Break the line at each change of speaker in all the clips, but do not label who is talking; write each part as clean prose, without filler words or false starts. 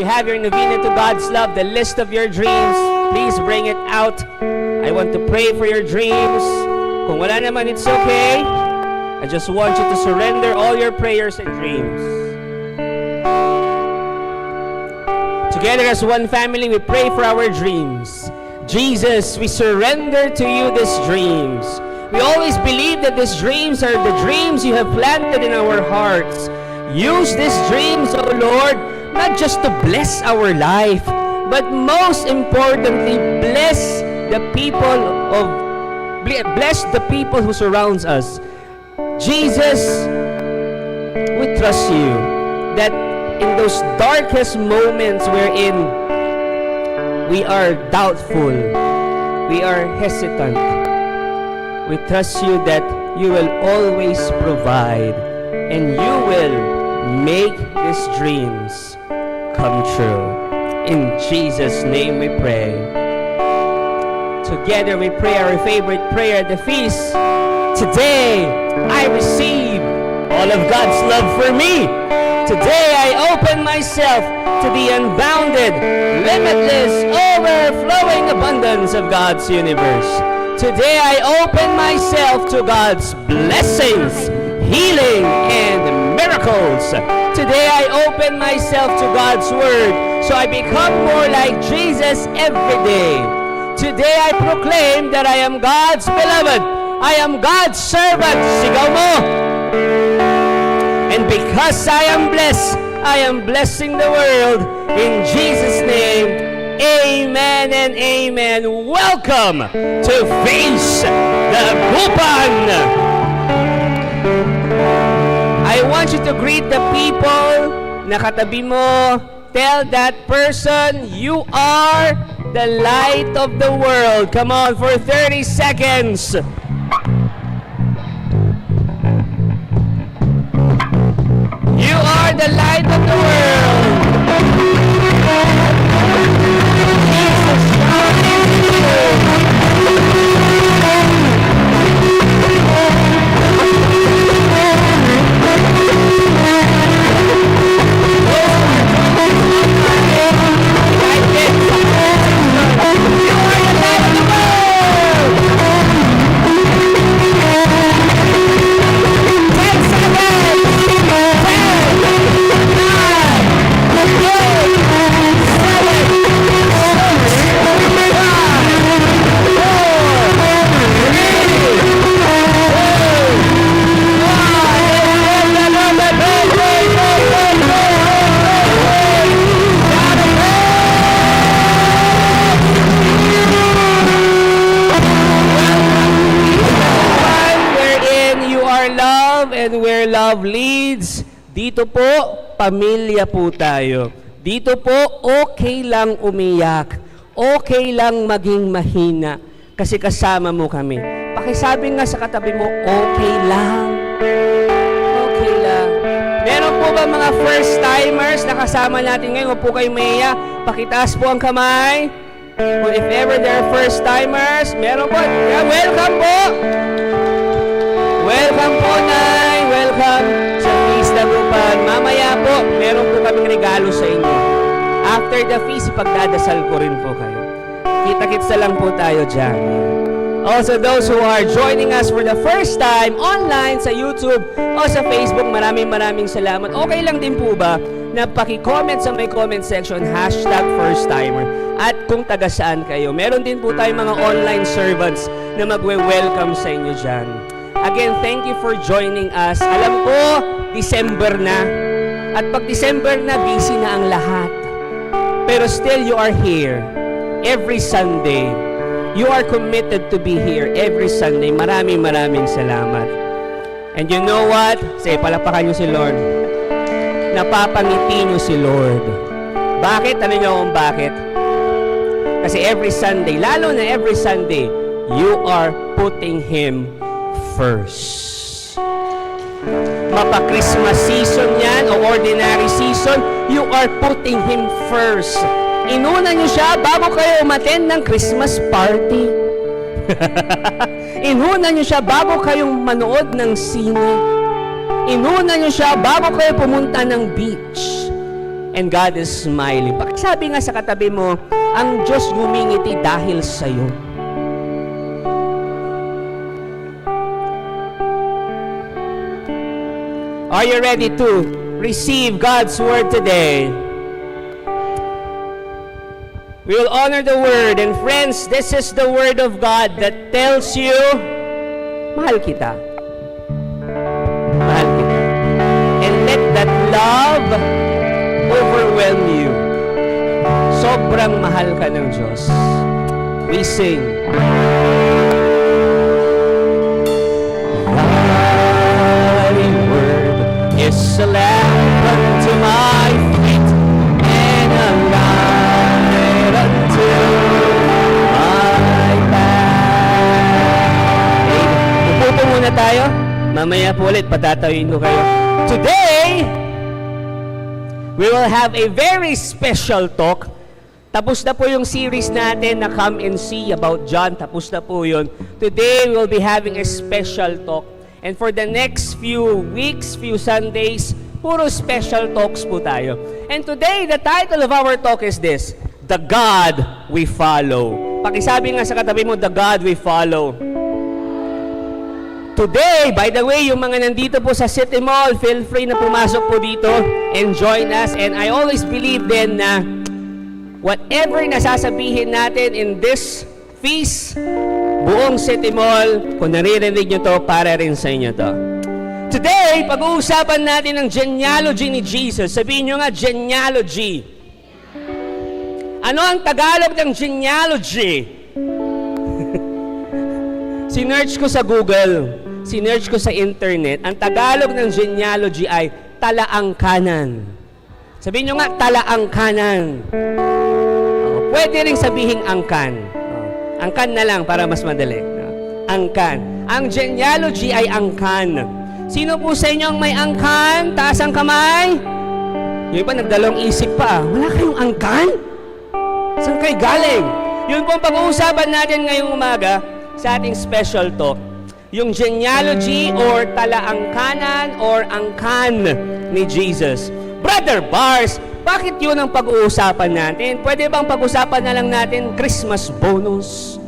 you have your novena to God's love, the list of your dreams, please bring it out. I want to pray for your dreams. Kung wala naman, it's okay. I just want you to surrender all your prayers and dreams. Together as one family, we pray for our dreams. Jesus, we surrender to you these dreams. We always believe that these dreams are the dreams you have planted in our hearts. Use these dreams, O Lord, not just to bless our life, but most importantly, bless the people who surrounds us. Jesus, we trust you that in those darkest moments wherein we are doubtful, we are hesitant, we trust you that you will always provide and you will make these dreams come true. In Jesus' name we pray. Together we pray our favorite prayer at the feast. Today I receive all of God's love for me. Today I open myself to the unbounded, limitless, overflowing abundance of God's universe. Today I open myself to God's blessings, healing, and miracles. Today I open myself to God's word so I become more like Jesus every day. Today I proclaim that I am God's beloved. I am God's servant. Sigaw mo! And because I am blessed, I am blessing the world. In Jesus' name, amen and amen. Welcome to Face the Bupan. I want you to greet the people na katabi mo. Tell that person, you are the light of the world. Come on, for 30 seconds. You are the light of the world. Jesus shines in you. And where love leads, dito po, pamilya po tayo. Dito po, okay lang umiyak. Okay lang maging mahina. Kasi kasama mo kami. Pakisabi nga sa katabi mo, okay lang. Okay lang. Meron po ba mga first-timers na kasama natin ngayon? Huwag po kayo maiya. Pakitaas po ang kamay. Or if ever there are first-timers, meron po. Yeah, welcome po. Welcome po, Nay. Welcome sa Feast ng Bupan. Mamaya po, meron po kaming regalo sa inyo. After the feast, ipagdadasal ko rin po kayo. Kita-kits na lang po tayo dyan. Also, those who are joining us for the first time online sa YouTube o sa Facebook, maraming salamat. Okay lang din po ba na paki-comment sa may comment section, #first-timer. At kung taga saan kayo. Meron din po tayong mga online servants na magwe-welcome sa inyo dyan. Again, thank you for joining us. Alam ko, December na. At pag December na, busy na ang lahat. Pero still, you are here every Sunday. You are committed to be here every Sunday. Maraming salamat. And you know what? Sige, palapakan nyo si Lord. Napapangiti nyo si Lord. Bakit? Ano nyo kung bakit? Kasi every Sunday, lalo na every Sunday, you are putting Him first. Mapa-Christmas season yan o ordinary season, you are putting Him first. Inuna nyo siya bago kayo umattend ng Christmas party. Inuna nyo siya bago kayong manood ng sine. Inuna nyo siya bago kayo pumunta ng beach. and God is smiling. Pakisabi nga sa katabi mo, ang Diyos gumingiti dahil sa'yo. Are you ready to receive God's word today? We will honor the word. And friends, this is the word of God that tells you, mahal kita. Mahal kita. And let that love overwhelm you. Sobrang mahal ka ng Diyos. We sing. Is a lamp unto my feet and a light unto my path. Okay, upo muna tayo. Mamaya po ulit patatawin ko kayo. Today, we will have a very special talk. Tapos na po yung series natin na Come and See about John. Tapos na po yun. Today, we will be having a special talk. And for the next few weeks, few Sundays, puro special talks po tayo. And today, the title of our talk is this, The God We Follow. Pakisabi nga sa katabi mo, The God We Follow. Today, by the way, yung mga nandito po sa City Mall, feel free na pumasok po dito and join us. And I always believe then na whatever nasasabihin natin in this feast, buong City Mall, kung naririnig nyo to, para rin sa inyo to. Today, pag-uusapan natin ang genealogy ni Jesus. Sabihin nyo nga, genealogy. Ano ang Tagalog ng genealogy? Sinearch ko sa Google, sinearch ko sa internet, ang Tagalog ng genealogy ay talaangkanan. Sabihin nyo nga, talaangkanan. Pwede rin sabihin angkan. Angkan na lang para mas madali. Angkan. Ang genealogy ay angkan. Sino po sa inyo ang may angkan? Taas ang kamay. Yung iba nagdalawang isip pa. Wala kayong angkan? Saan kayo galing? Yun po ang pag-uusapan natin ngayong umaga sa ating special talk. Yung genealogy or talaangkanan or angkan ni Jesus. Brother Bars, bakit yun ang pag-uusapan natin? Pwede bang pag-usapan na lang natin Christmas bonus?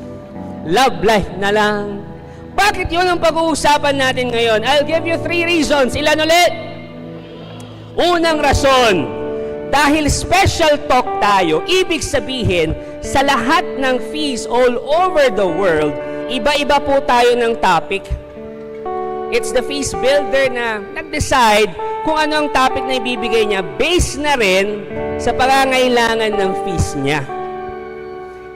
Love life na lang? Bakit yun ang pag-uusapan natin ngayon? I'll give you 3 reasons. Ilan ulit? Unang rason, dahil special talk tayo, ibig sabihin, sa lahat ng feasts all over the world, iba-iba po tayo ng topic. It's the feast builder na nag-decide kung ano ang topic na ibibigay niya based na rin sa pangangailangan ng feast niya.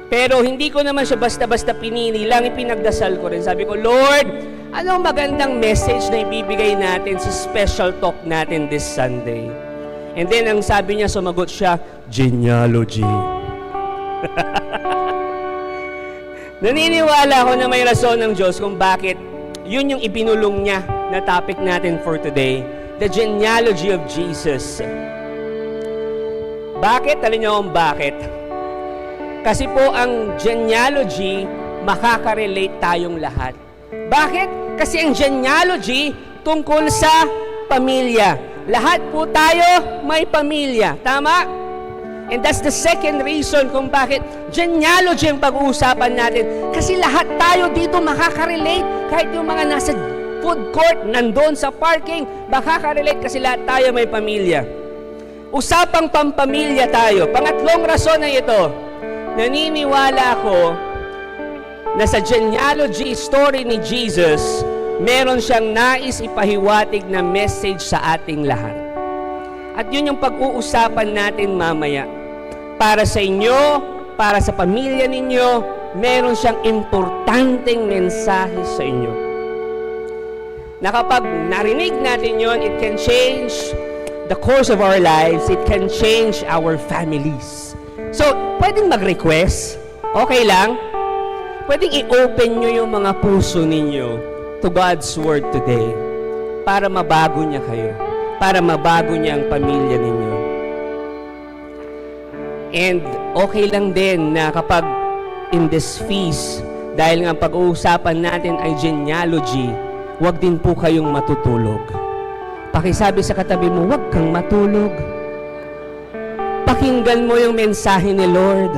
Pero hindi ko naman siya basta-basta pinili lang, ipinagdasal ko rin. Sabi ko, Lord, anong magandang message na ibibigay natin sa special talk natin this Sunday? And then, ang sabi niya, sumagot siya, genealogy. Naniniwala ako na may rason ng Diyos kung bakit yun yung ibinulong niya na topic natin for today. The genealogy of Jesus. Bakit? Alam niyo kung bakit? Kasi po ang genealogy, makaka-relate tayong lahat. Bakit? Kasi ang genealogy tungkol sa pamilya. Lahat po tayo may pamilya. Tama? And that's the second reason kung bakit genealogy ang pag-uusapan natin. Kasi lahat tayo dito makaka-relate. Kahit yung mga nasa food court, nandun sa parking, makaka-relate kasi lahat tayo may pamilya. Usapang pampamilya tayo. Pangatlong rason na ito, naniniwala ako na sa genealogy story ni Jesus, meron siyang nais ipahiwatig na message sa ating lahat. At yun yung pag-uusapan natin mamaya. Para sa inyo, para sa pamilya ninyo, meron siyang importanteng mensahe sa inyo. Na kapag narinig natin yon, it can change the course of our lives. It can change our families. So, pwedeng mag-request. Okay lang? Pwedeng i-open nyo yung mga puso ninyo to God's Word today para mabago niya kayo. Para mabago niya ang pamilya ninyo. And okay lang din na kapag in this feast, dahil nga pag-uusapan natin ay genealogy, huwag din po kayong matutulog. Pakisabi sa katabi mo, huwag kang matulog. pakinggan mo yung mensahe ni Lord.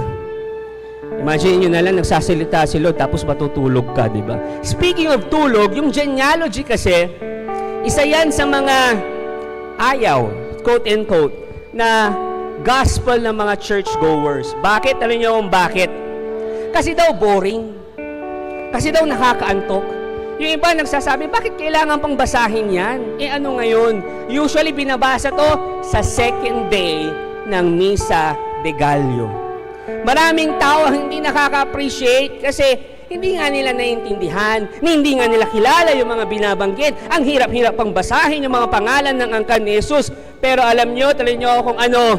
Imagine nyo na lang, nagsasalita si Lord, tapos matutulog ka, di ba? Speaking of tulog, yung genealogy kasi, isa yan sa mga ayaw, quote and quote, na gospel ng mga churchgoers. Bakit? Alam niyo kung bakit? Kasi daw boring. Kasi daw nakakaantok. Yung iba nagsasabi, bakit kailangan pang basahin yan? Ano ngayon? Usually binabasa to sa second day ng Misa de Gallo. Maraming tao ang hindi nakaka-appreciate kasi hindi nga nila naiintindihan, hindi nga nila kilala yung mga binabanggit. Ang hirap-hirap pang basahin yung mga pangalan ng angkan ni Jesus. Pero alam nyo, talin nyo kung ano,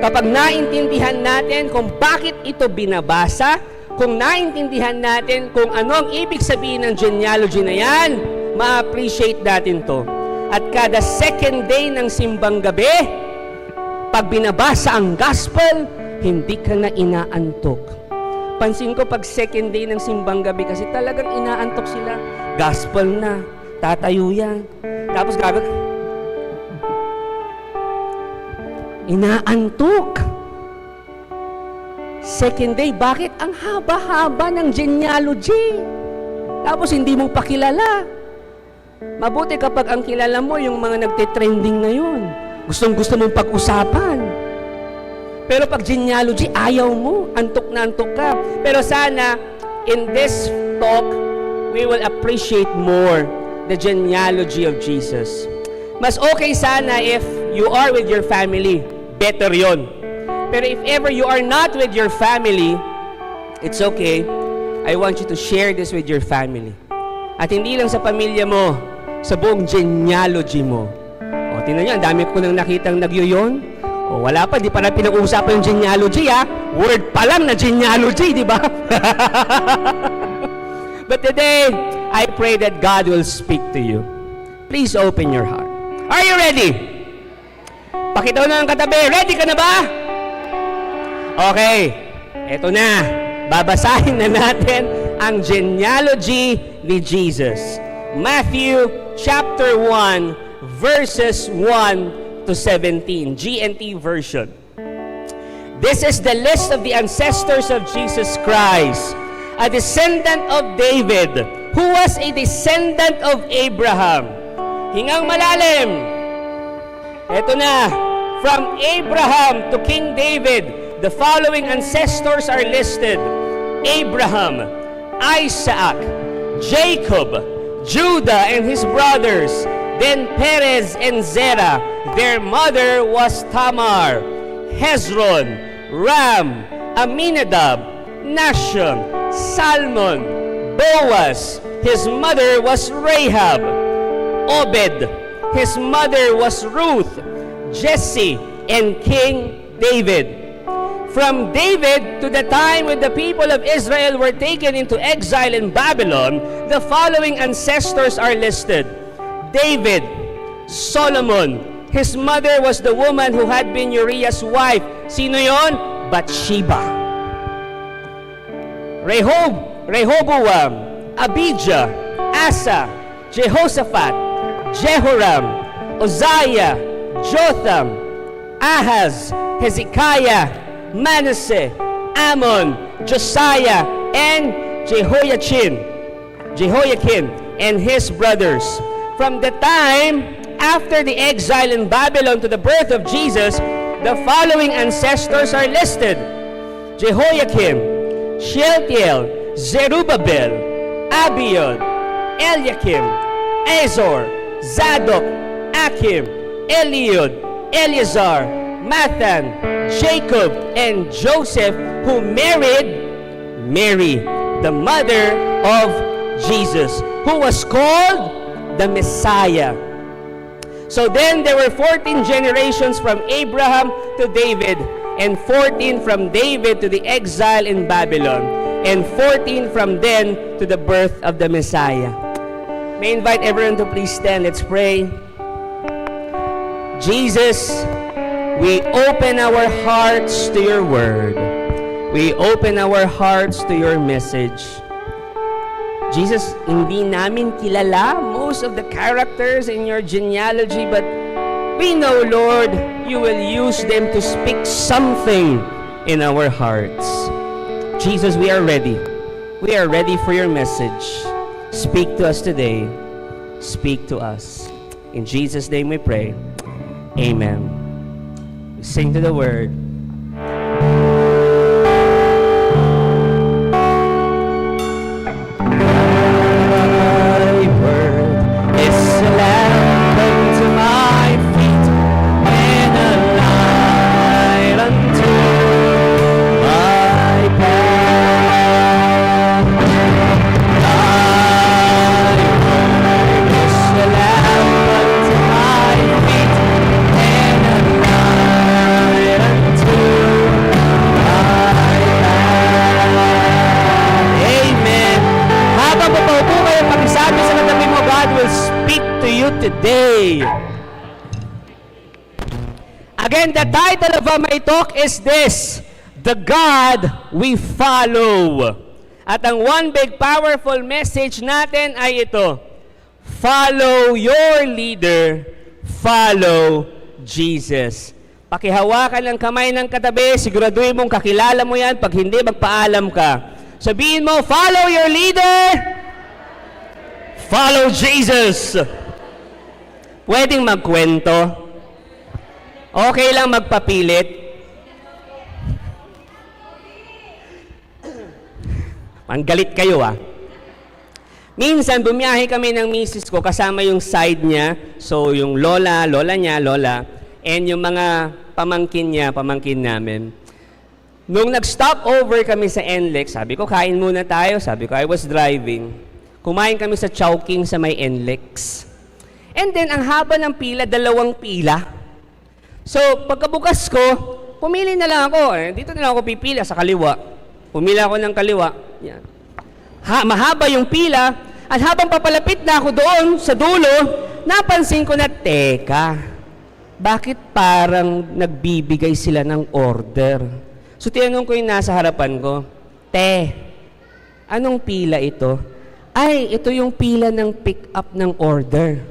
kapag naintindihan natin kung bakit ito binabasa, kung naintindihan natin kung ano ang ibig sabihin ng genealogy na yan, ma-appreciate natin to. At kada second day ng simbang gabi, pag binabasa ang gospel, hindi ka na inaantok. Pansin ko pag second day ng simbang gabi kasi talagang inaantok sila. Gospel na, tatayo yan. Tapos gagawin, inaantok. Second day, bakit? Ang haba-haba ng genealogy. Tapos hindi mo pakilala. Mabuti kapag ang kilala mo yung mga nagte-trending ngayon. Gustong-gusto mong pag-usapan. Pero pag genealogy, ayaw mo. Antok na antok ka. Pero sana, in this talk, we will appreciate more the genealogy of Jesus. Mas okay sana if you are with your family. Better yon. Pero if ever you are not with your family, it's okay. I want you to share this with your family. At hindi lang sa pamilya mo, sa buong genealogy mo. O, tingnan nyo, ang dami ko nang nakitang nagyuyon. O, wala pa, di pa na pinag-uusapan yung genealogy, ha? Word pa lang na genealogy, di ba? But today, I pray that God will speak to you. Please open your heart. Are you ready? Pakita mo na ang katabi. Ready ka na ba? Okay, eto na. Babasahin na natin ang genealogy ni Jesus. Matthew chapter 1, verses 1 to 17, GNT version. This is the list of the ancestors of Jesus Christ, a descendant of David, who was a descendant of Abraham. Hingang malalim. Eto na. From Abraham to King David, the following ancestors are listed: Abraham, Isaac, Jacob, Judah and his brothers, then Perez and Zerah. Their mother was Tamar, Hezron, Ram, Aminadab, Nahshon, Salmon, Boaz. His mother was Rahab. Obed. His mother was Ruth, Jesse, and King David. From David to the time when the people of Israel were taken into exile in Babylon, the following ancestors are listed: David, Solomon. His mother was the woman who had been Uriah's wife. Sino yon? Bathsheba. Rehoboam, Abijah, Asa, Jehoshaphat, Jehoram, Uzziah, Jotham, Ahaz, Hezekiah, Manasseh, Ammon, Josiah, and Jehoiakim, and his brothers. From the time after the exile in Babylon to the birth of Jesus, the following ancestors are listed: Jehoiakim, Shealtiel, Zerubbabel, Abiud, Eliakim, Azor, Zadok, Akim, Eliud, Eleazar, Mathan, Jacob, and Joseph, who married Mary, the mother of Jesus, who was called the Messiah. So then there were 14 generations from Abraham to David, and 14 from David to the exile in Babylon, and 14 from then to the birth of the Messiah. May I invite everyone to please stand. Let's pray. Jesus, we open our hearts to your word. We open our hearts to your message. Jesus, hindi namin kilala most of the characters in your genealogy, but We know, Lord, you will use them to speak something in our hearts. Jesus, we are ready. We are ready for your message. Speak to us today. Speak to us. In Jesus' name we pray. Amen. We sing to the word. Thy word is a lamp unto my feet and a light unto my path. Thy word is a lamp unto my feet and a light unto my path. Amen. Habang papaupo kayo, pakisabi sa katabi mo, God will speak to you today. Again, the title of my talk is this, The God We Follow. At ang one big powerful message natin ay ito, follow your leader, follow Jesus. Pakihawakan ng kamay ng katabi, siguraduhin mong kakilala mo yan, pag hindi, magpaalam ka. Sabihin mo, follow your leader, follow Jesus. Pwedeng magkwento. Okay lang magpapilit. Ang galit kayo Minsan, bumiyahe kami ng misis ko kasama yung side niya. So, yung lola niya, and yung mga pamangkin niya, pamangkin namin. Nung nag-stop over kami sa NLEX, sabi ko, kain muna tayo. Sabi ko, I was driving. Kumain kami sa Chowking sa may NLEX. And then, ang haba ng pila, 2 pila. So, pagkabukas ko, pumili na lang ako. Dito na lang ako pipila sa kaliwa. Pumila ako ng kaliwa. Yan. Mahaba yung pila. At habang papalapit na ako doon sa dulo, napansin ko na, teka, bakit parang nagbibigay sila ng order? So, tinanong ko yung nasa harapan ko, anong pila ito? Ay, ito yung pila ng pick up ng order.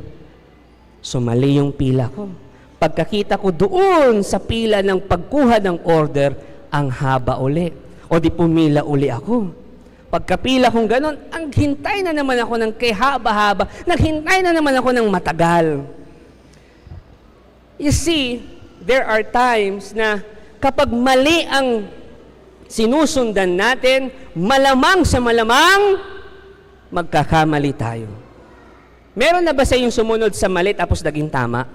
So, mali yung pila ko. Pagkakita ko doon sa pila ng pagkuha ng order, ang haba uli. O di pumila uli ako. Pagkapila kong ganon, ang hintay na naman ako ng kay haba-haba, naghintay na naman ako ng matagal. You see, there are times na kapag mali ang sinusundan natin, malamang sa malamang, magkakamali tayo. Meron na ba sa yung sumunod sa mali tapos naging tama?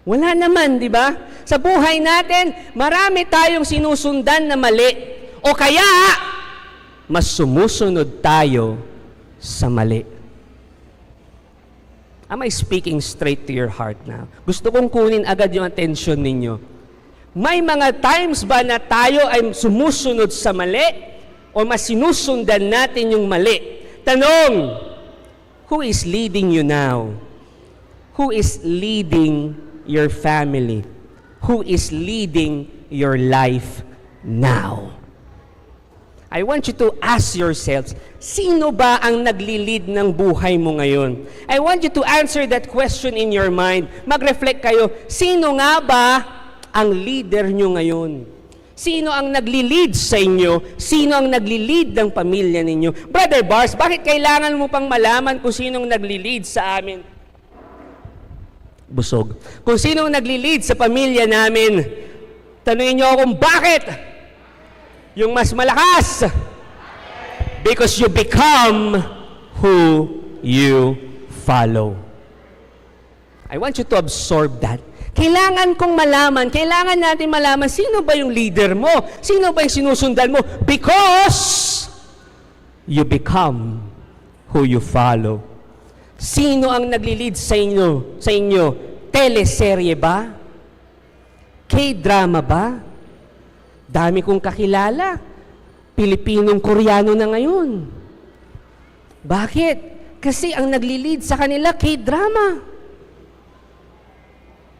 Wala naman, di ba? Sa buhay natin, marami tayong sinusundan na mali. O kaya, mas sumusunod tayo sa mali. Am I speaking straight to your heart now? Gusto kong kunin agad yung attention ninyo. May mga times ba na tayo ay sumusunod sa mali o mas sinusundan natin yung mali? Tanong, who is leading you now? Who is leading your family? Who is leading your life now? I want you to ask yourselves, sino ba ang nagli-lead ng buhay mo ngayon? I want you to answer that question in your mind. Mag-reflect kayo, sino nga ba ang leader nyo ngayon? Sino ang nagli-lead sa inyo? Sino ang nagli-lead ng pamilya ninyo? Brother Bars, bakit kailangan mo pang malaman kung sinong nagli-lead sa amin? Busog. Kung sinong nagli-lead sa pamilya namin, tanungin nyo akong bakit? Yung mas malakas. Because you become who you follow. I want you to absorb that. Kailangan kong malaman, kailangan natin malaman, sino ba yung leader mo? Sino ba yung sinusundan mo? Because you become who you follow. Sino ang nagli-lead sa inyo? Teleserye ba? K-drama ba? Dami kong kakilala. Pilipinong Koreano na ngayon. Bakit? Kasi ang nagli-lead sa kanila, K-drama.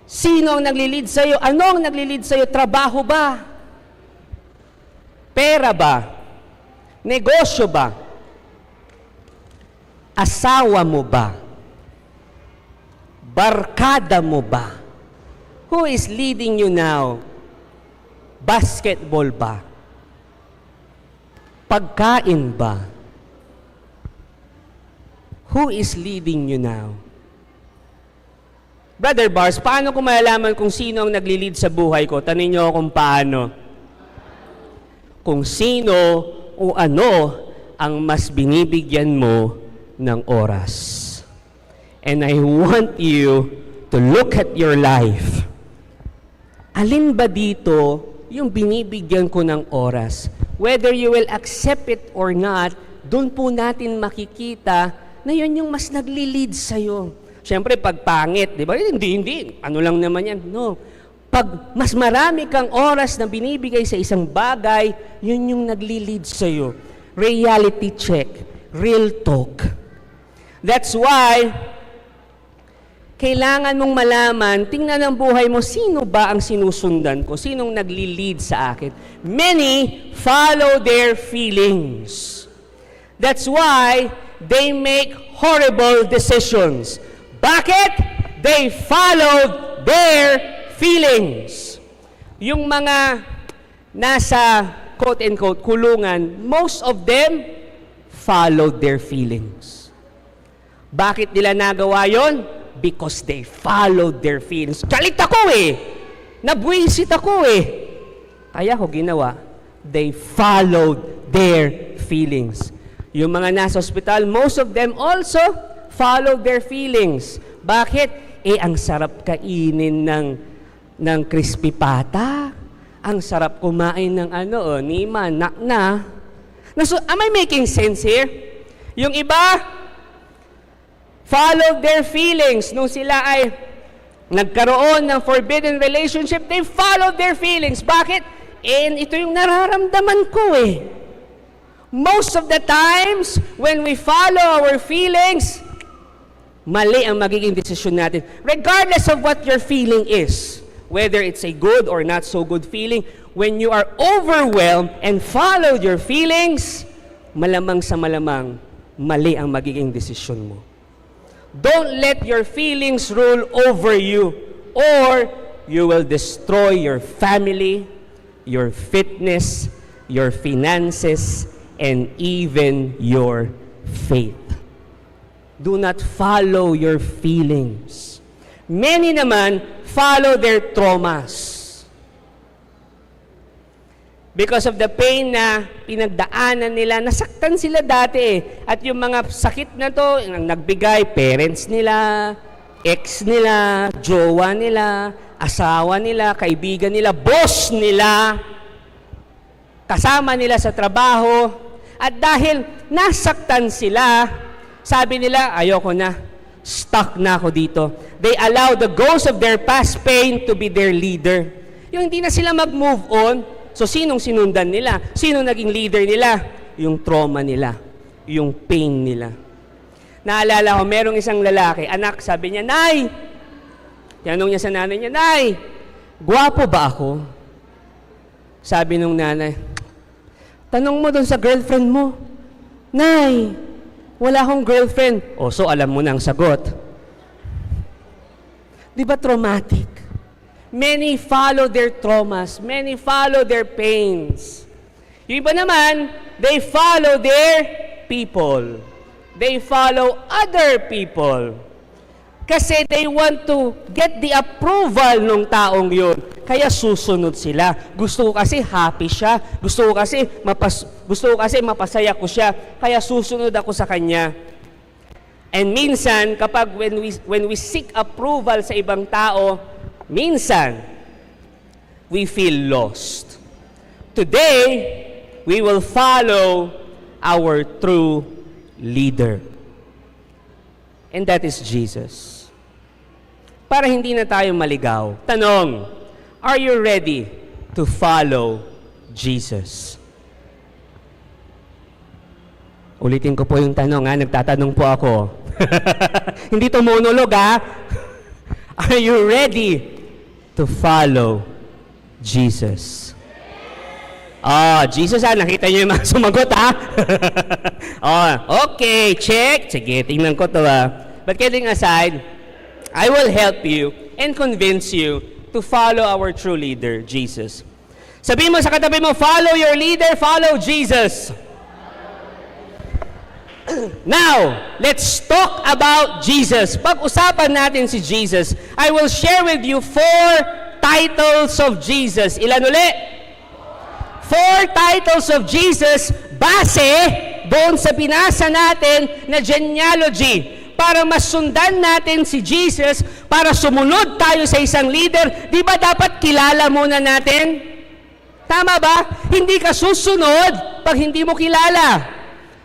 Sino ang nagli-lead sa'yo? Ano ang nagli-lead sa'yo? Trabaho ba? Pera ba? Negosyo ba? Asawa mo ba? Barkada mo ba? Who is leading you now? Basketball ba? Pagkain ba? Who is leading you now? Brother Bars, paano ko malalaman kung sino ang nagli-lead sa buhay ko? Tanungin niyo kung paano. Kung sino o ano ang mas binibigyan mo ng oras. And I want you to look at your life. Alin ba dito yung binibigyan ko ng oras? Whether you will accept it or not, doon po natin makikita na yun yung mas nagli-lead sa'yo. Siyempre, pag pangit, di ba? Hindi. Ano lang naman yan? No. Pag mas marami kang oras na binibigay sa isang bagay, yun yung nagli-lead sa'yo. Reality check. Real talk. That's why, kailangan mong malaman, tingnan ang buhay mo, sino ba ang sinusundan ko? Sinong nagli-lead sa akin? Many follow their feelings. That's why they make horrible decisions. Bakit? They followed their feelings. Yung mga nasa quote-unquote kulungan, most of them followed their feelings. Bakit nila nagawa yon? Because they followed their feelings. Galit ako eh! Nabwisit ako eh! Kaya ko ginawa. They followed their feelings. Yung mga nasa ospital, most of them also followed their feelings. Bakit? Eh, ang sarap kainin ng crispy pata. Ang sarap kumain ng nima, nakna. So, am I making sense here? Yung iba, followed their feelings. Nung sila ay nagkaroon ng forbidden relationship, they followed their feelings. Bakit? And ito yung nararamdaman ko eh. Most of the times, when we follow our feelings, mali ang magiging desisyon natin. Regardless of what your feeling is, whether it's a good or not so good feeling, when you are overwhelmed and followed your feelings, malamang sa malamang, mali ang magiging desisyon mo. Don't let your feelings rule over you, or you will destroy your family, your fitness, your finances, and even your faith. Do not follow your feelings. Many naman follow their traumas. Because of the pain na pinagdaanan nila, nasaktan sila dati eh. At yung mga sakit na to, ang nagbigay, parents nila, ex nila, jowa nila, asawa nila, kaibigan nila, boss nila, kasama nila sa trabaho. At dahil nasaktan sila, sabi nila, ayoko na, stuck na ako dito. They allow the ghost of their past pain to be their leader. Yung hindi na sila mag-move on, so sinong sinundan nila? Sinong naging leader nila? Yung trauma nila, yung pain nila. Naalala ko, merong isang lalaki, anak, sabi niya, Nay! Tanong niya sa nanay niya, Nay, gwapo ba ako? Sabi nung nanay, tanong mo doon sa girlfriend mo, Nay, wala akong girlfriend. O, so alam mo na ang sagot. Di ba traumatic? Many follow their traumas. Many follow their pains. Yung iba naman, they follow their people. They follow other people. Kasi they want to get the approval ng taong yun. Kaya susunod sila. Gusto ko kasi happy siya. Gusto ko kasi mapasaya ko siya. Kaya susunod ako sa kanya. And minsan, kapag when we seek approval sa ibang tao, minsan, we feel lost. Today, we will follow our true leader. And that is Jesus. Para hindi na tayo maligaw, tanong, are you ready to follow Jesus? Ulitin ko po yung tanong, nagtatanong po ako. Hindi to monolog, Are you ready to follow Jesus? Jesus, nakita niyo yung mga sumagot, okay, check. Sige, tingnan ko to, But kidding aside, I will help you and convince you to follow our true leader, Jesus. Sabihin mo sa katabi mo, follow your leader, follow Jesus. Now, let's talk about Jesus. Pag-usapan natin si Jesus, I will share with you 4 titles of Jesus. Ilan uli? 4 titles of Jesus base doon sa binasa natin na genealogy. Para masundan natin si Jesus, para sumunod tayo sa isang leader, di ba dapat kilala muna natin? Tama ba? Hindi ka susunod pag hindi mo kilala.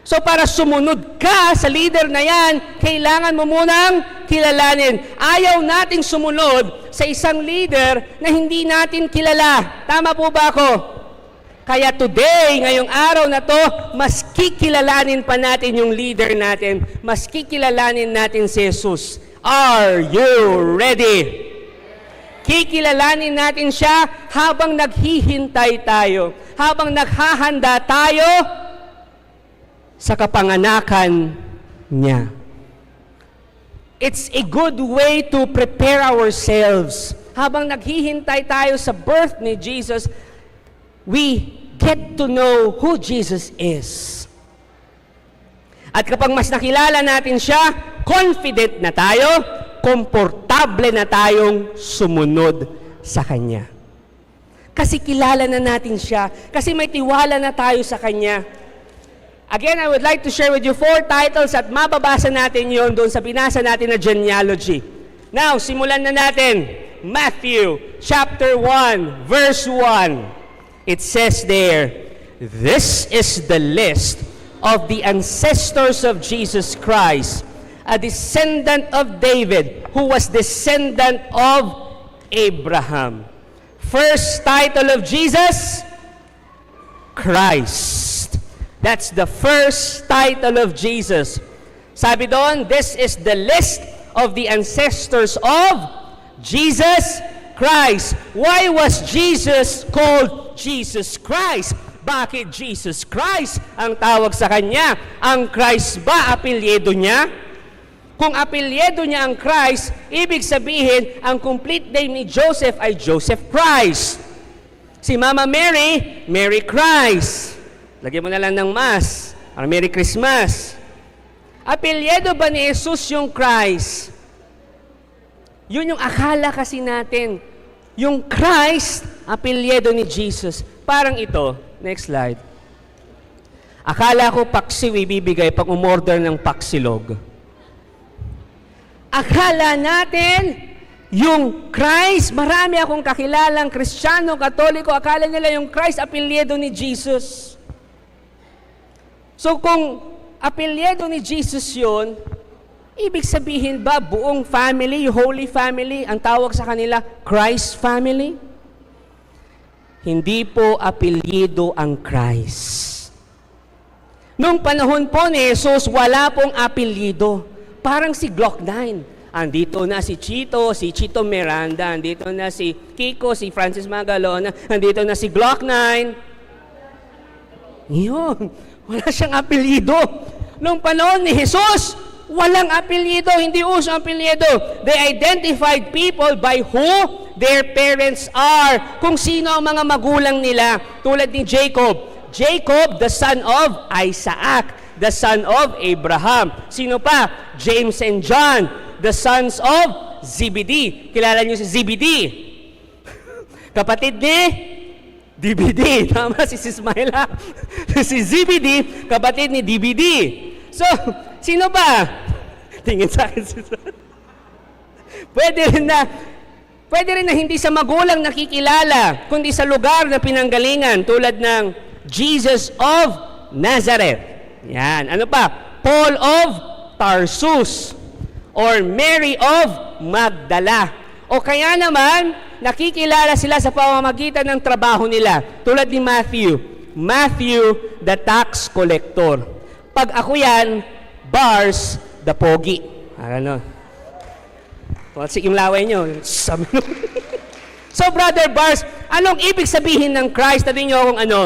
So para sumunod ka sa leader na yan, kailangan mo munang kilalanin. Ayaw nating sumunod sa isang leader na hindi natin kilala. Tama po ba ako? Kaya today, ngayong araw na to, mas kikilalanin pa natin yung leader natin. Mas kikilalanin natin si Jesus. Are you ready? Kikilalanin natin siya habang naghihintay tayo. Habang naghahanda tayo sa kapanganakan niya. It's a good way to prepare ourselves. Habang naghihintay tayo sa birth ni Jesus, we get to know who Jesus is. At kapag mas nakilala natin siya, confident na tayo, komportable na tayong sumunod sa Kanya. Kasi kilala na natin siya, kasi may tiwala na tayo sa Kanya. Again, I would like to share with you 4 titles at mababasa natin yon doon sa binasa natin na genealogy. Now, simulan na natin. Matthew chapter 1, verse 1. It says there, this is the list of the ancestors of Jesus Christ, a descendant of David, who was descendant of Abraham. First title of Jesus, Christ. That's the first title of Jesus. Sabi doon, this is the list of the ancestors of Jesus Christ. Why was Jesus called Jesus Christ? Bakit Jesus Christ ang tawag sa Kanya? Ang Christ ba apelyido niya? Kung apelyido niya ang Christ, ibig sabihin, ang complete name ni Joseph ay Joseph Christ. Si Mama Mary, Mary Christ. Lagyan mo na lang ng Mass, or Merry Christmas. Apelyido ba ni Jesus yung Christ? Yun yung akala kasi natin. Yung Christ, apelyido ni Jesus. Parang ito. Next slide. Akala ko paksiw ibibigay pag umorder ng paksilog. Akala natin, yung Christ, marami akong kakilalang Kristiyano, Katoliko, akala nila yung Christ, apelyido ni Jesus. So kung apelyido ni Jesus yun, ibig sabihin ba buong family, Holy Family, ang tawag sa kanila, Christ Family? Hindi po apelyido ang Christ. Nung panahon po ni Jesus, wala pong apelyido. Parang si Glock 9. Andito na si Chito Miranda, andito na si Kiko, si Francis Magalona, andito na si Glock 9. Yun, wala siyang apelyido. Nung panahon ni Jesus, walang apelyido, hindi uso ang apelyido. They identified people by who their parents are. Kung sino ang mga magulang nila. Tulad ni Jacob. Jacob, the son of Isaac, the son of Abraham. Sino pa? James and John, the sons of Zebedee. Kilala niyo si Zebedee? Kapatid ni DVD. Tama, si Ismaila. Si Zebedee, kapatid ni DVD. So, sino ba? Tingin sa akin si Pwede rin na hindi sa magulang nakikilala, kundi sa lugar na pinanggalingan, tulad ng Jesus of Nazareth. Yan. Ano pa? Paul of Tarsus. Or Mary of Magdala. O kaya naman, nakikilala sila sa pamamagitan ng trabaho nila. Tulad ni Matthew. Matthew, the tax collector. Pag ako yan, Bars, the pogi. Ano? Sige, yung laway nyo. So, Brother Bars, anong ibig sabihin ng Christ? Sabihin nyo kung ano?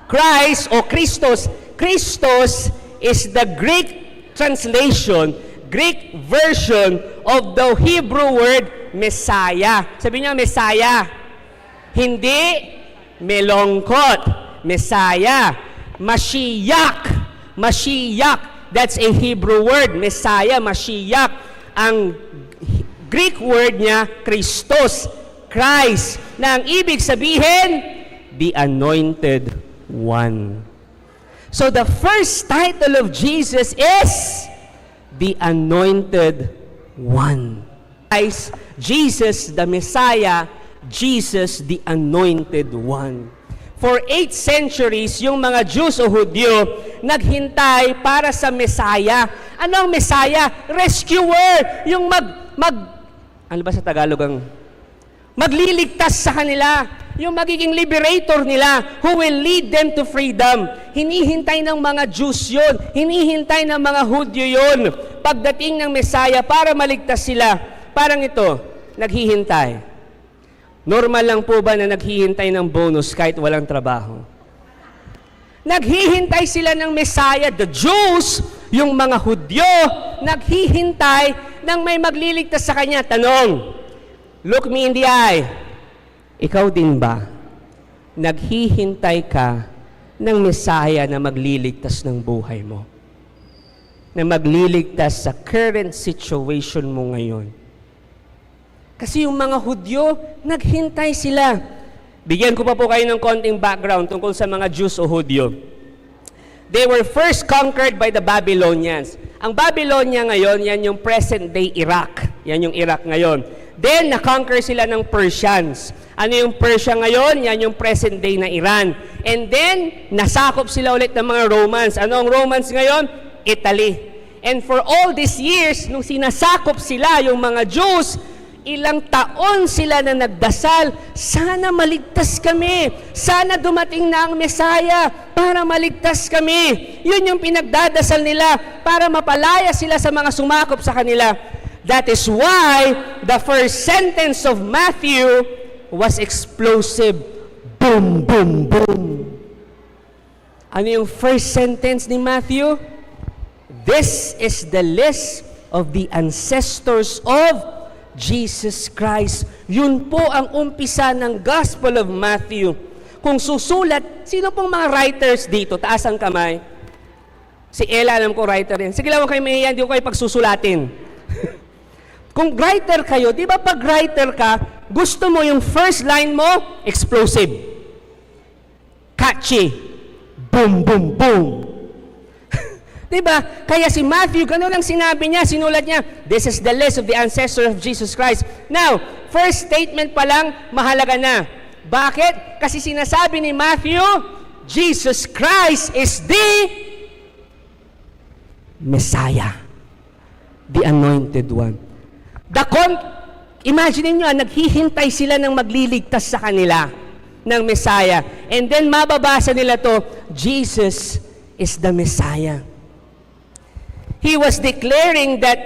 Christ o Christos. Christos is the Greek translation. Greek version of the Hebrew word Messiah. Sabi niyo, Messiah. Hindi melongkot. Messiah. Mashiach. Mashiach. That's a Hebrew word. Messiah, Mashiach. Ang Greek word niya, Christos. Christ. Na ang ibig sabihin, the Anointed One. So the first title of Jesus is the Anointed One. Guys, Jesus the Messiah, Jesus the Anointed One. For 8 centuries, yung mga Jews o Hudyo naghintay para sa Messiah. Ano ang Messiah? Rescuer. Yung ano ba sa Tagalog ang magliligtas sa kanila. Yung magiging liberator nila who will lead them to freedom. Hinihintay ng mga Jews yun. Hinihintay ng mga Hudyo yun. Pagdating ng Messiah para maligtas sila. Parang ito, naghihintay. Normal lang po ba na naghihintay ng bonus kahit walang trabaho? Naghihintay sila ng Messiah. The Jews, yung mga Hudyo, naghihintay ng may magliligtas sa kanya. Tanong, look me in the eye. Ikaw din ba, naghihintay ka ng Messiah na magliligtas ng buhay mo? Na magliligtas sa current situation mo ngayon? Kasi yung mga Hudyo, naghintay sila. Bigyan ko pa po kayo ng konting background tungkol sa mga Jews o Hudyo. They were first conquered by the Babylonians. Ang Babylonia ngayon, yan yung present-day Iraq. Yan yung Iraq ngayon. Then, na-conquer sila ng Persians. Ano yung Persia ngayon? Yan yung present-day na Iran. And then, nasakop sila ulit ng mga Romans. Ano ang Romans ngayon? Italy. And for all these years, nung sinasakop sila, yung mga Jews, ilang taon sila na nagdasal, sana maligtas kami. Sana dumating na ang Messiah para maligtas kami. Yun yung pinagdadasal nila para mapalaya sila sa mga sumakop sa kanila. That is why the first sentence of Matthew was explosive. Boom, boom, boom. Ano yung first sentence ni Matthew? This is the list of the ancestors of Jesus Christ. Yun po ang umpisa ng Gospel of Matthew. Kung susulat, sino pong mga writers dito? Taas ang kamay. Si Ella, alam ko writer yan. Sige lang, huwag kayo mahiyan, di ko kayo pagsusulatin. Kung writer kayo, di ba pag writer ka, gusto mo yung first line mo, explosive. Catchy. Boom, boom, boom. Di ba? Kaya si Matthew, gano'n lang sinabi niya, sinulat niya, this is the list of the ancestors of Jesus Christ. Now, first statement pa lang, mahalaga na. Bakit? Kasi sinasabi ni Matthew, Jesus Christ is the Messiah. The Anointed One. Imagine nyo, naghihintay sila ng magliligtas sa kanila ng Messiah. And then mababasa nila to, Jesus is the Messiah. He was declaring that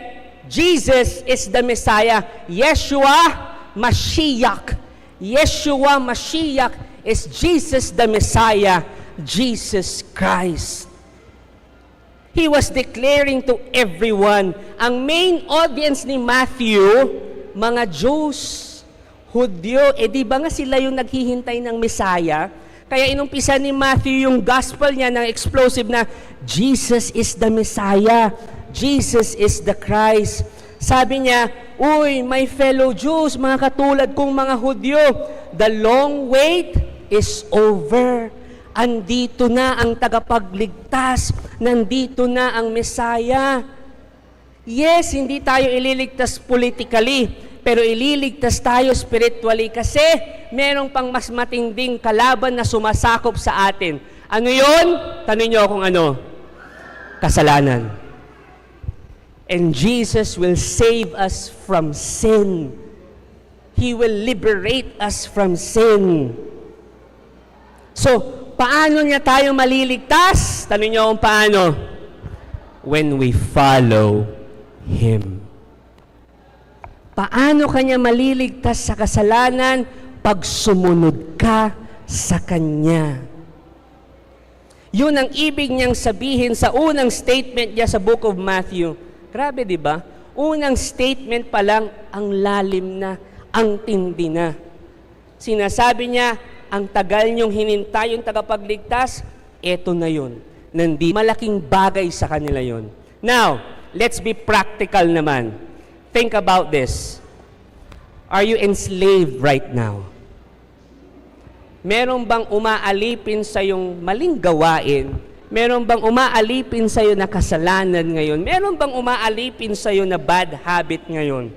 Jesus is the Messiah. Yeshua Mashiach. Yeshua Mashiach is Jesus the Messiah, Jesus Christ. He was declaring to everyone. Ang main audience ni Matthew, mga Jews, Hudyo, di ba nga sila yung naghihintay ng Messiah? Kaya inumpisa ni Matthew yung gospel niya ng explosive na, Jesus is the Messiah. Jesus is the Christ. Sabi niya, uy, my fellow Jews, mga katulad kong mga Hudyo, the long wait is over. Andito na ang tagapagligtas. Nandito na ang Messiah. Yes, hindi tayo ililigtas politically, pero ililigtas tayo spiritually kasi merong pang mas matinding kalaban na sumasakop sa atin. Ano yun? Tanong niyo kung ano? Kasalanan. And Jesus will save us from sin. He will liberate us from sin. So, paano niya tayo maliligtas? Tanong niyo kung paano? When we follow Him. Paano kanya maliligtas sa kasalanan? Pag sumunod ka sa Kanya. Yun ang ibig niyang sabihin sa unang statement niya sa book of Matthew. Grabe, di ba? Unang statement pa lang, ang lalim na, ang tindi na. Sinasabi niya, ang tagal niyong hinintay yung tagapagligtas, eto na yun. Malaking bagay sa kanila yun. Now, let's be practical naman. Think about this. Are you enslaved right now? Meron bang umaalipin sa yung maling gawain? Meron bang umaalipin sa iyo na kasalanan ngayon? Meron bang umaalipin sa iyo na bad habit ngayon?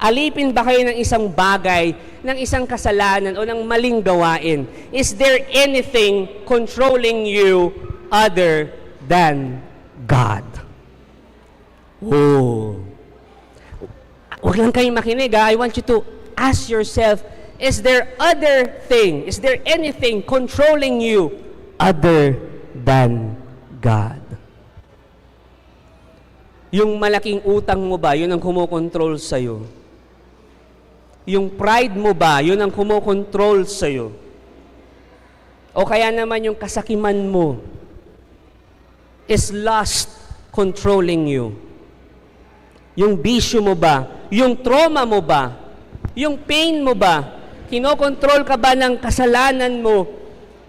Alipin ba kayo ng isang bagay, ng isang kasalanan o ng maling gawain? Is there anything controlling you other than God? Oh. Huwag lang kayong makinig, ha? I want you to ask yourself, is there anything controlling you other than God? Yung malaking utang mo ba, yun ang kumokontrol sa'yo? Yung pride mo ba, yun ang kumokontrol sa'yo? O kaya naman yung kasakiman mo, is lust controlling you? Yung bisyo mo ba, yung trauma mo ba, yung pain mo ba, kinokontrol ka ba ng kasalanan mo?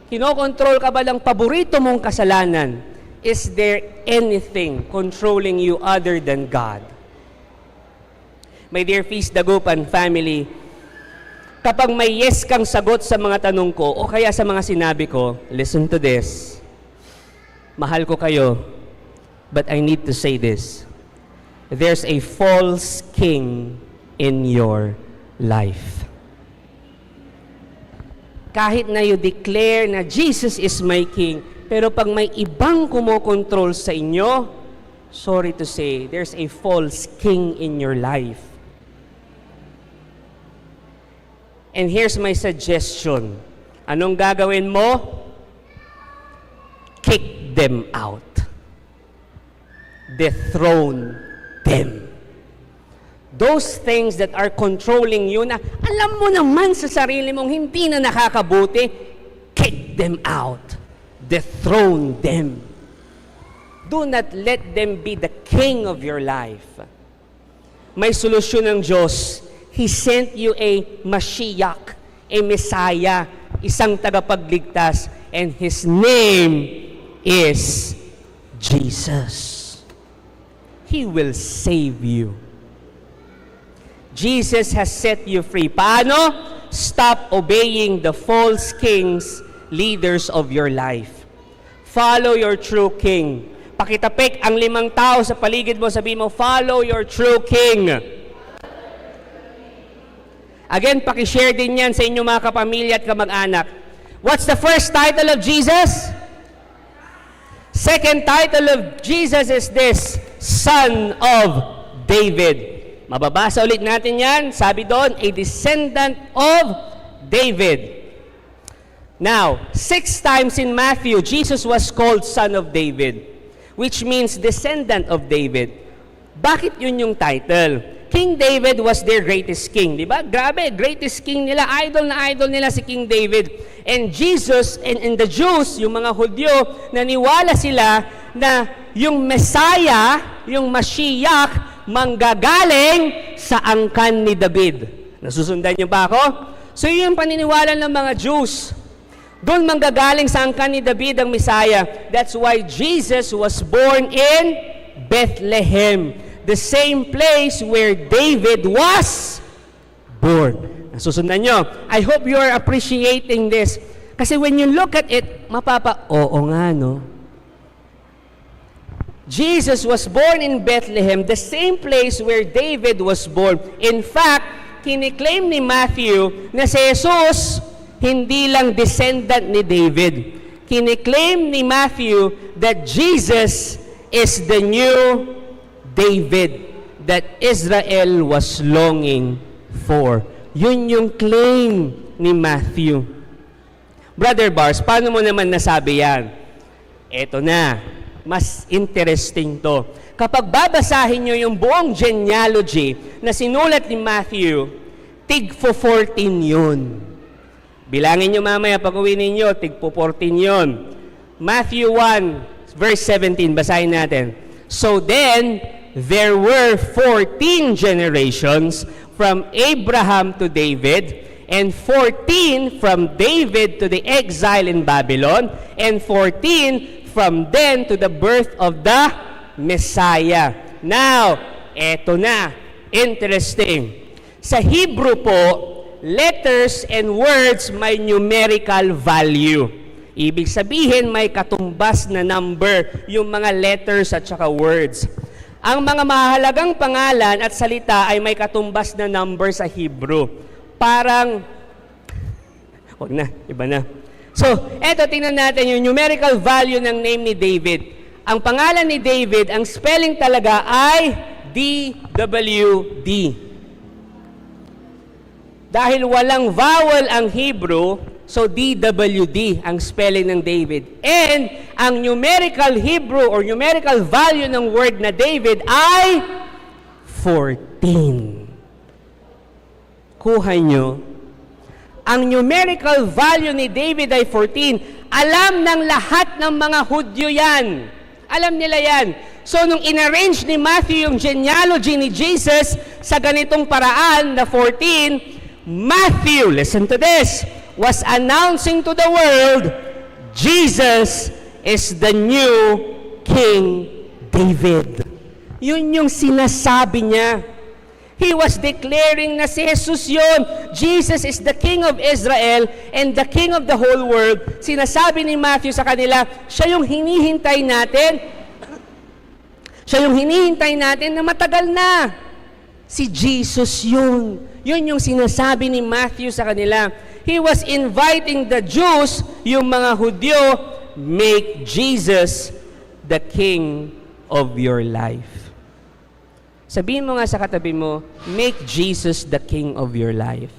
Kinokontrol ka ba ng paborito mong kasalanan? Is there anything controlling you other than God? My dear Feast Dagupan family, kapag may yes kang sagot sa mga tanong ko o kaya sa mga sinabi ko, listen to this. Mahal ko kayo, but I need to say this. There's a false king in your life. Kahit na you declare na Jesus is my King, pero pag may ibang kumokontrol sa inyo, sorry to say, there's a false king in your life. And here's my suggestion. Anong gagawin mo? Kick them out. Dethrone them. Those things that are controlling you na alam mo naman sa sarili mong hindi na nakakabuti, kick them out. Dethrone them. Do not let them be the king of your life. May solusyon ng Diyos. He sent you a Mashiach, a Messiah, isang tagapagligtas, and His name is Jesus. He will save you. Jesus has set you free. Paano? Stop obeying the false kings, leaders of your life. Follow your true king. Pakitapik ang 5 tao sa paligid mo, sabihin mo, follow your true king. Again, pakishare din yan sa inyong mga kapamilya at kamag-anak. What's the first title of Jesus? Second title of Jesus is this, Son of David. Mababasa ulit natin yan. Sabi doon, a descendant of David. Now, 6 times in Matthew, Jesus was called Son of David, which means descendant of David. Bakit yun yung title? King David was their greatest king, di ba? Grabe, greatest king nila, idol na idol nila si King David. And Jesus and the Jews, yung mga Hudyo, naniwala sila na yung Messiah, yung Mashiach, manggagaling sa angkan ni David. Nasusundan niyo ba ako? So yun yung paniniwala ng mga Jews. Doon manggagaling sa angkan ni David ang Messiah. That's why Jesus was born in Bethlehem, the same place where David was born. Nasusundan nyo? I hope you are appreciating this. Kasi when you look at it, oo nga, no? Jesus was born in Bethlehem, the same place where David was born. In fact, kiniklaim ni Matthew na si Jesus hindi lang descendant ni David. Kiniklaim ni Matthew that Jesus is the new David that Israel was longing for. Yun yung claim ni Matthew. Brother Bars, paano mo naman nasabi yan? Eto na. Mas interesting to. Kapag babasahin nyo yung buong genealogy na sinulat ni Matthew, tig-14 yun. Bilangin nyo mamaya pag uwi ninyo, tig-14 yun. Matthew 1, Verse 17, basahin natin. So then, there were 14 generations from Abraham to David, and 14 from David to the exile in Babylon, and 14 from then to the birth of the Messiah. Now, eto na, interesting. Sa Hebrew po, letters and words may numerical value. Ibig sabihin, may katumbas na number yung mga letters at saka words. Ang mga mahalagang pangalan at salita ay may katumbas na number sa Hebrew. Parang, wag na, iba na. So, eto, tingnan natin yung numerical value ng name ni David. Ang pangalan ni David, ang spelling talaga ay D-W-D. Dahil walang vowel ang Hebrew, so D-W-D ang spelling ng David. And ang numerical Hebrew or numerical value ng word na David ay 14. Kuha nyo. Ang numerical value ni David ay 14. Alam ng lahat ng mga Hudyo yan. Alam nila yan. So, nung inarrange ni Matthew yung genealogy ni Jesus sa ganitong paraan na 14, Matthew, listen to this, was announcing to the world, Jesus is the new King David. Yun yung sinasabi niya. He was declaring na si Jesus yun. Jesus is the King of Israel and the King of the whole world. Sinasabi ni Matthew sa kanila, siya yung hinihintay natin. Siya yung hinihintay natin na matagal na. Si Jesus yun. Yun yung sinasabi ni Matthew sa kanila. He was inviting the Jews, yung mga Hudyo, make Jesus the King of your life. Sabihin mo nga sa katabi mo, make Jesus the King of your life.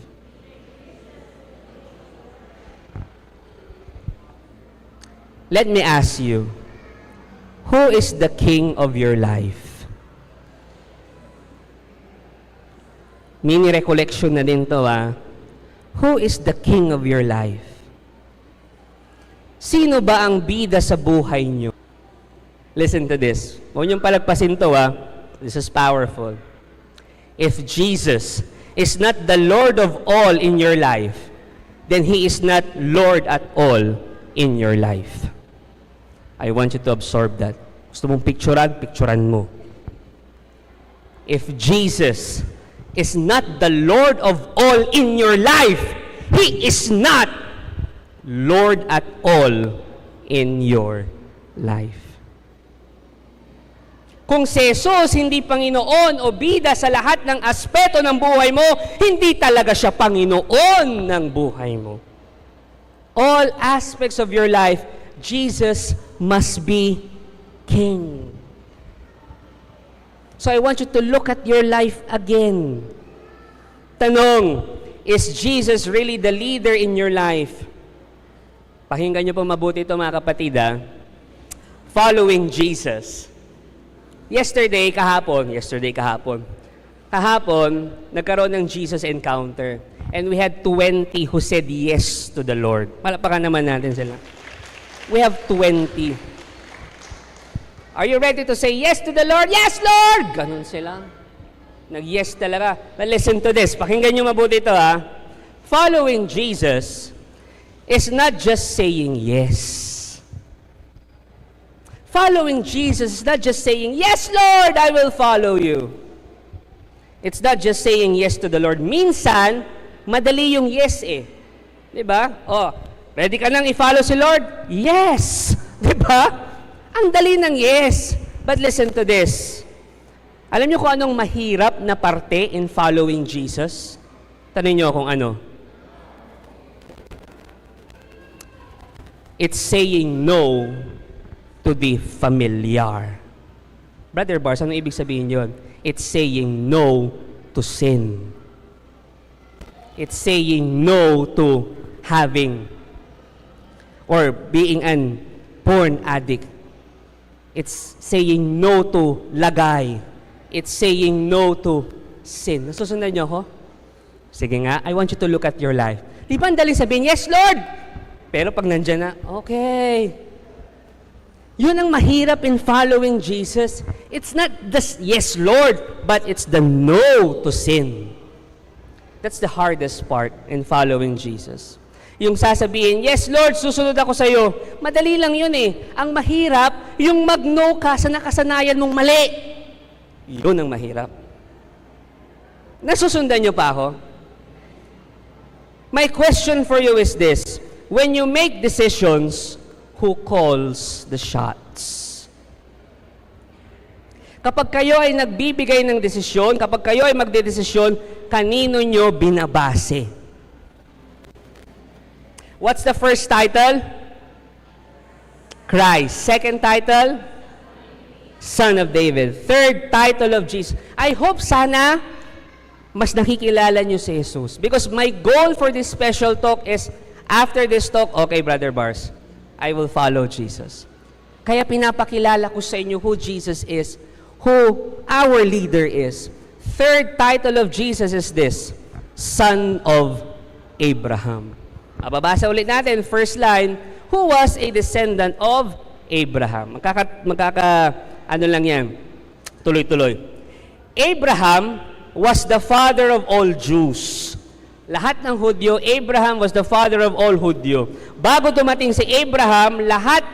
Let me ask you, who is the King of your life? Mini recollection na din to, Who is the King of your life? Sino ba ang bida sa buhay nyo? Listen to this. Huwag niyong palagpasin to, This is powerful. If Jesus is not the Lord of all in your life, then He is not Lord at all in your life. I want you to absorb that. Gusto mong picturean mo. If Jesus is not the Lord of all in your life, He is not Lord at all in your life. Kung si Jesus hindi Panginoon o bida sa lahat ng aspeto ng buhay mo, hindi talaga siya Panginoon ng buhay mo. All aspects of your life, Jesus must be King. So I want you to look at your life again. Tanong, is Jesus really the leader in your life? Pakinggan niyo po mabuti ito mga kapatid, Following Jesus. Kahapon, nagkaroon ng Jesus encounter. And we had 20 who said yes to the Lord. Palapakan naman natin sila. We have 20. Are you ready to say yes to the Lord? Yes, Lord! Ganun sila. Nag-yes talaga. But listen to this. Pakinggan nyo mabuti ito, Following Jesus is not just saying yes. Following Jesus is not just saying, yes, Lord, I will follow you. It's not just saying yes to the Lord. Minsan, madali yung yes Diba? Ready ka nang i-follow si Lord? Yes! Diba? Ang dali ng yes. But listen to this. Alam niyo kung anong mahirap na parte in following Jesus? Tanong niyo kung ano. It's saying no to the familiar. Brother Bars, ano ibig sabihin yun? It's saying no to sin. It's saying no to having or being an porn addict. It's saying no to lagay. It's saying no to sin. Nasusundan niyo ako? Sige nga, I want you to look at your life. Di ba ang daling sabihin, yes, Lord! Pero pag nandyan na, okay. Yun ang mahirap in following Jesus. It's not the yes, Lord, but it's the no to sin. That's the hardest part in following Jesus. Yung sasabihin, yes, Lord, susunod ako sa iyo. Madali lang yun eh. Ang mahirap, yung mag-no ka sa nakasanayan mong mali. Yun ang mahirap. Nasusundan niyo pa ako? My question for you is this. When you make decisions, who calls the shots? Kapag kayo ay nagbibigay ng desisyon, kapag kayo ay magdedesisyon, kanino nyo binabase? What's the first title? Christ. Second title? Son of David. Third title of Jesus. I hope sana mas nakikilala nyo si Jesus. Because my goal for this special talk is, after this talk, okay, Brother Bars, I will follow Jesus. Kaya pinapakilala ko sa inyo who Jesus is, who our leader is. Third title of Jesus is this, Son of Abraham. Babasa ulit natin, first line, who was a descendant of Abraham. Ano lang yan, tuloy-tuloy. Abraham was the father of all Jews. Lahat ng Hudyo, Abraham was the father of all Hudyo. Bago dumating si Abraham, lahat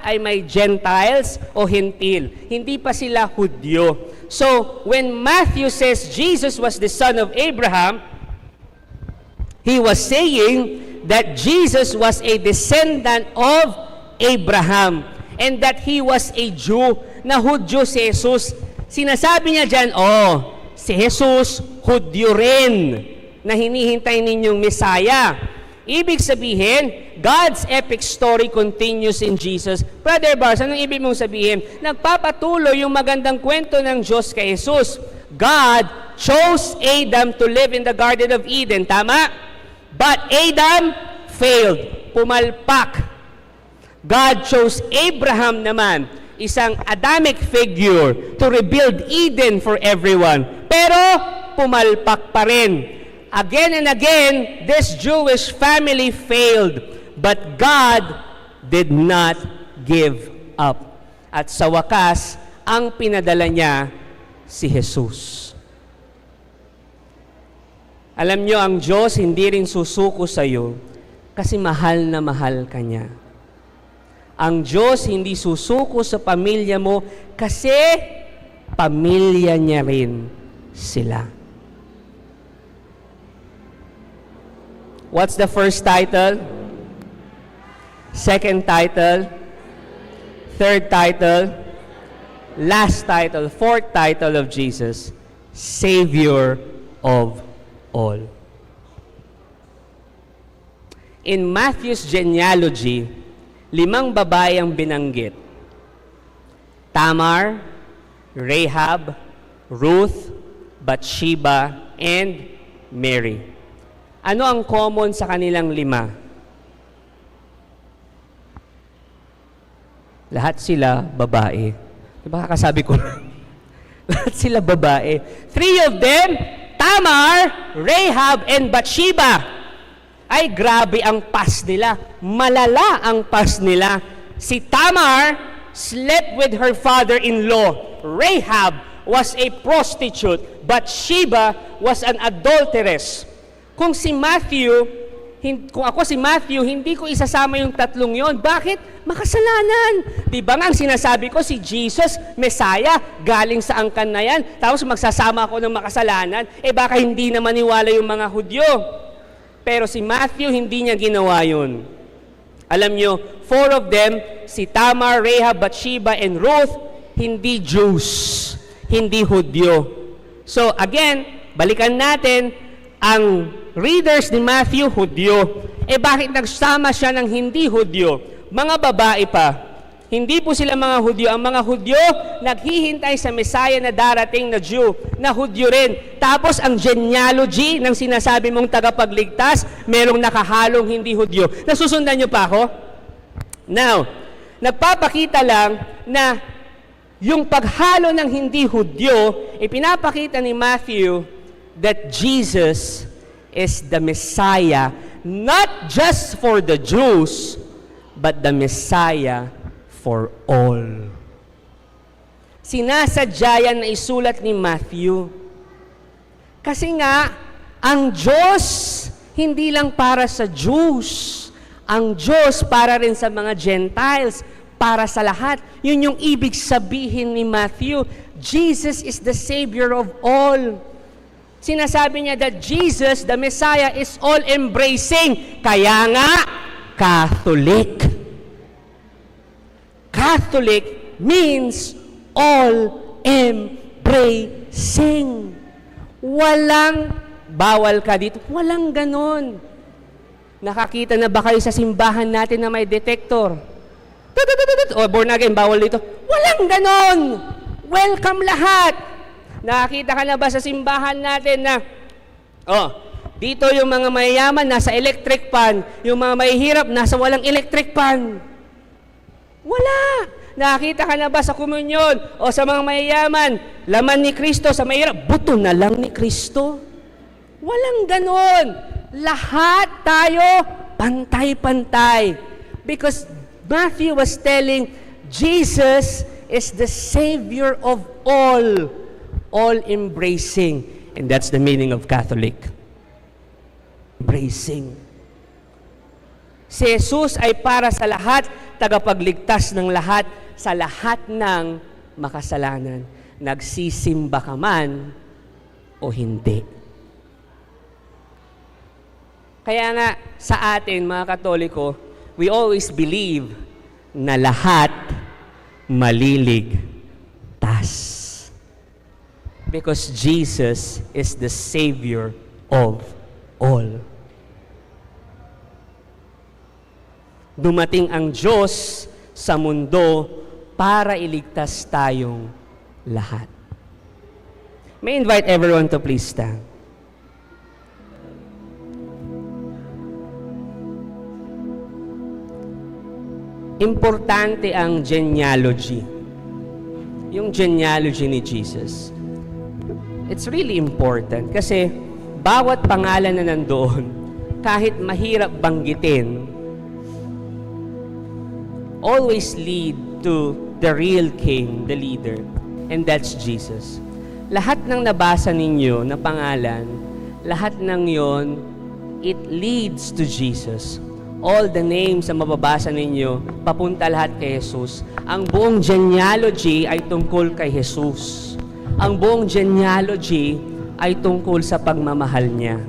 ay may Gentiles o Hentil. Hindi pa sila Hudyo. So, when Matthew says Jesus was the son of Abraham, he was saying that Jesus was a descendant of Abraham and that he was a Jew, na Hudyo si Jesus. Sinasabi niya dyan, si Jesus, Hudyo rin, na hinihintay ninyong Messiah. Ibig sabihin, God's epic story continues in Jesus. Brother Bars, anong ibig mong sabihin? Nagpapatuloy yung magandang kwento ng Diyos kay Jesus. God chose Adam to live in the Garden of Eden, tama? But Adam failed, pumalpak. God chose Abraham naman, isang Adamic figure, to rebuild Eden for everyone. Pero, pumalpak pa rin. Again and again, this Jewish family failed, but God did not give up. At sa wakas, ang pinadala niya si Jesus. Alam niyo, ang Diyos hindi rin susuko sa iyo kasi mahal na mahal ka niya. Ang Diyos hindi susuko sa pamilya mo kasi pamilya niya rin sila. What's the first title? Second title? Third title? Last title? Fourth title of Jesus? Savior of all. In Matthew's genealogy, 5 babae ang binanggit. Tamar, Rahab, Ruth, Bathsheba, and Mary. Ano ang common sa kanilang 5? Lahat sila babae. Diba kakasabi ko? Lahat sila babae. 3 of them, Tamar, Rahab, and Bathsheba. Ay, grabe ang past nila. Malala ang past nila. Si Tamar slept with her father-in-law. Rahab was a prostitute. Bathsheba was an adulteress. Kung ako si Matthew, hindi ko isasama yung tatlong yon. Bakit? Makasalanan. Di ba nga ang sinasabi ko, si Jesus, Messiah, galing sa angkan na yan. Tapos magsasama ako ng makasalanan. Baka hindi na maniwala yung mga Hudyo. Pero si Matthew, hindi niya ginawa yun. Alam nyo, 4 of them, si Tamar, Rahab, Bathsheba, and Ruth, hindi Jews, hindi Hudyo. So again, balikan natin, ang readers ni Matthew, Hudyo. Bakit nagsama siya ng hindi Hudyo? Mga babae pa. Hindi po sila mga Hudyo. Ang mga Hudyo, naghihintay sa Messiah na darating na Jew, na Hudyo rin. Tapos ang genealogy ng sinasabi mong tagapagligtas, merong nakahalong hindi Hudyo. Nasusundan niyo pa ako? Now, nagpapakita lang na yung paghalo ng hindi Hudyo, ipinapakita ni Matthew that Jesus is the Messiah, not just for the Jews, but the Messiah for all. Sinasadya yan na isulat ni Matthew. Kasi nga, ang Diyos, hindi lang para sa Jews. Ang Diyos para rin sa mga Gentiles, para sa lahat. Yun yung ibig sabihin ni Matthew. Jesus is the Savior of all. Sinasabi niya that Jesus, the Messiah, is all-embracing. Kaya nga, Catholic. Catholic means all-embracing. Walang bawal ka dito. Walang ganon. Nakakita na ba kayo sa simbahan natin na may detector? O born again, bawal dito. Walang ganon. Welcome lahat. Nakakita ka na ba sa simbahan natin na, dito yung mga mayayaman nasa electric pan, yung mga mahihirap nasa walang electric pan. Wala. Nakakita ka na ba sa komunyon o sa mga mayayaman, laman ni Kristo, sa mahirap, buto na lang ni Kristo? Walang ganon. Lahat tayo pantay-pantay. Because Matthew was telling, Jesus is the Savior of all-embracing. And that's the meaning of Catholic. Embracing. Si Jesus ay para sa lahat, tagapagligtas ng lahat, sa lahat ng makasalanan. Nagsisimba ka man o hindi. Kaya nga, sa atin, mga Katoliko, we always believe na lahat maliligtas. Because Jesus is the Savior of all. Dumating ang Diyos sa mundo para iligtas tayong lahat. May invite everyone to please stand. Importante ang genealogy. Yung genealogy ni Jesus. It's really important kasi bawat pangalan na nandoon, kahit mahirap banggitin, always lead to the real king, the leader, and that's Jesus. Lahat ng nabasa ninyo na pangalan, lahat ng yon, it leads to Jesus. All the names na mababasa ninyo, papunta lahat kay Jesus. Ang buong genealogy ay tungkol kay Jesus. Ang buong genealogy ay tungkol sa pagmamahal niya.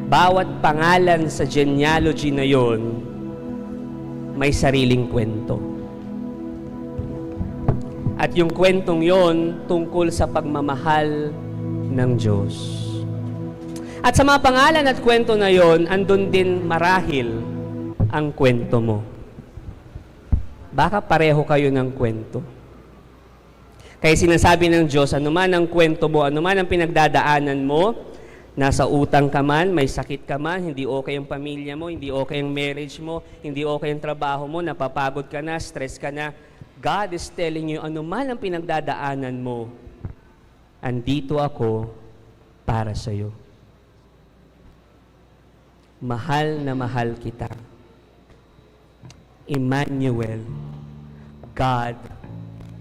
Bawat pangalan sa genealogy na yon, may sariling kwento. At yung kwentong yon, tungkol sa pagmamahal ng Diyos. At sa mga pangalan at kwento na yon, andun din marahil ang kwento mo. Baka pareho kayo ng kwento. Kaya sinasabi ng Diyos, anuman ang kwento mo, anuman ang pinagdadaanan mo, nasa utang ka man, may sakit ka man, hindi okay ang pamilya mo, hindi okay ang marriage mo, hindi okay ang trabaho mo, napapagod ka na, stress ka na, God is telling you, anuman ang pinagdadaanan mo, andito ako para sa iyo. Mahal na mahal kita. Emmanuel, God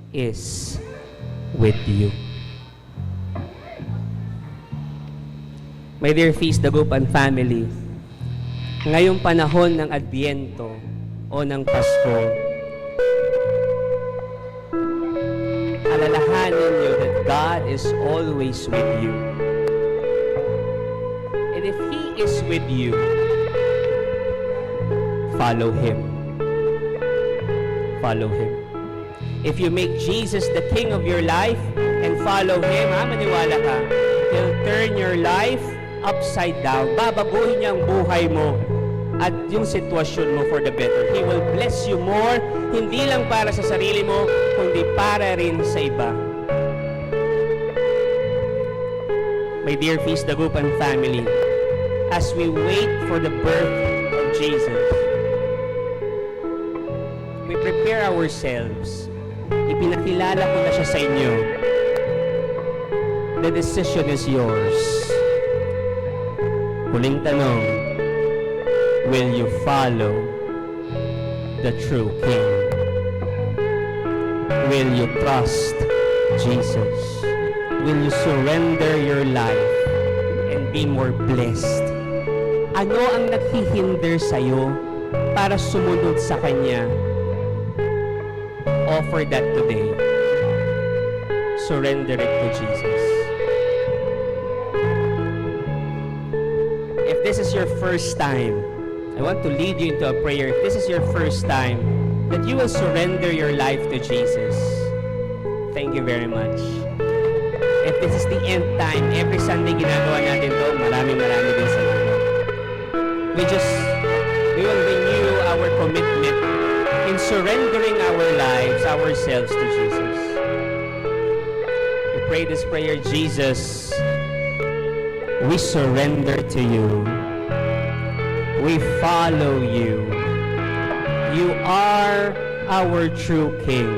is with you. My dear Feast Dagupan family, ngayong panahon ng Adbyento o ng Pasko, alalahanin niyo that God is always with you. And if He is with you, follow Him. Follow Him. If you make Jesus the King of your life and follow Him, maniwala ka, He'll turn your life upside down. Babaguhin niya ang buhay mo at yung sitwasyon mo for the better. He will bless you more, hindi lang para sa sarili mo, kundi para rin sa iba. My dear Feast Dagupan family, as we wait for the birth of Jesus, we prepare ourselves. Ipinakilala ko na siya sa inyo. The decision is yours. Huling tanong, will you follow the true King. Will you trust Jesus? Will you surrender your life and be more blessed? Ano ang naghihinder sa'yo para sumunod sa Kanya? Offer that today. Surrender it to Jesus. If this is your first time, I want to lead you into a prayer. If this is your first time that you will surrender your life to Jesus, thank you very much. If this is the end time, every Sunday ginagawa natin to, maraming din salamat. We will renew our commitment in surrendering our lives, ourselves to Jesus. We pray this prayer, Jesus, we surrender to you. We follow you. You are our true King.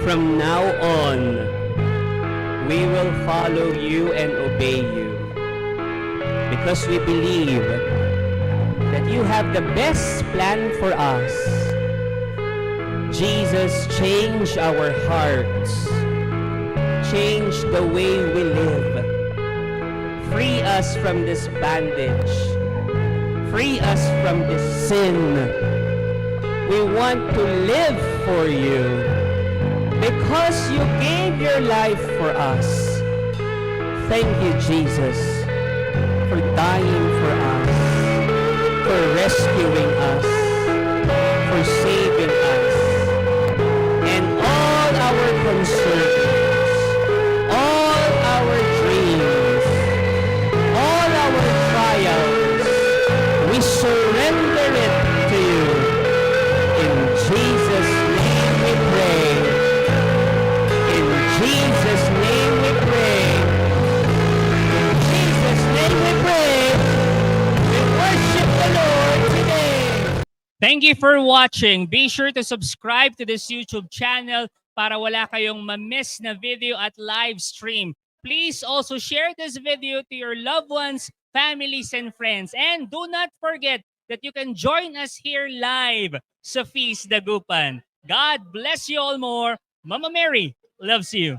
From now on, we will follow you and obey you because we believe that you have the best plan for us. Jesus, change our hearts. Change the way we live. Free us from this bondage. Free us from this sin. We want to live for you because you gave your life for us. Thank you, Jesus, for dying for us, for rescuing us, for saving us, and all our concerns, all our dreams, all our trials, we surrender it to you. In Jesus' name we pray. In Jesus' name we pray. In Jesus' name we pray. We worship the Lord today.
Thank you for watching. Be sure to subscribe to this YouTube channel para wala kayong ma-miss na video at live stream. Please also share this video to your loved ones, families, and friends. And do not forget that you can join us here live sa Feast Dagupan. God bless you all more. Mama Mary loves you.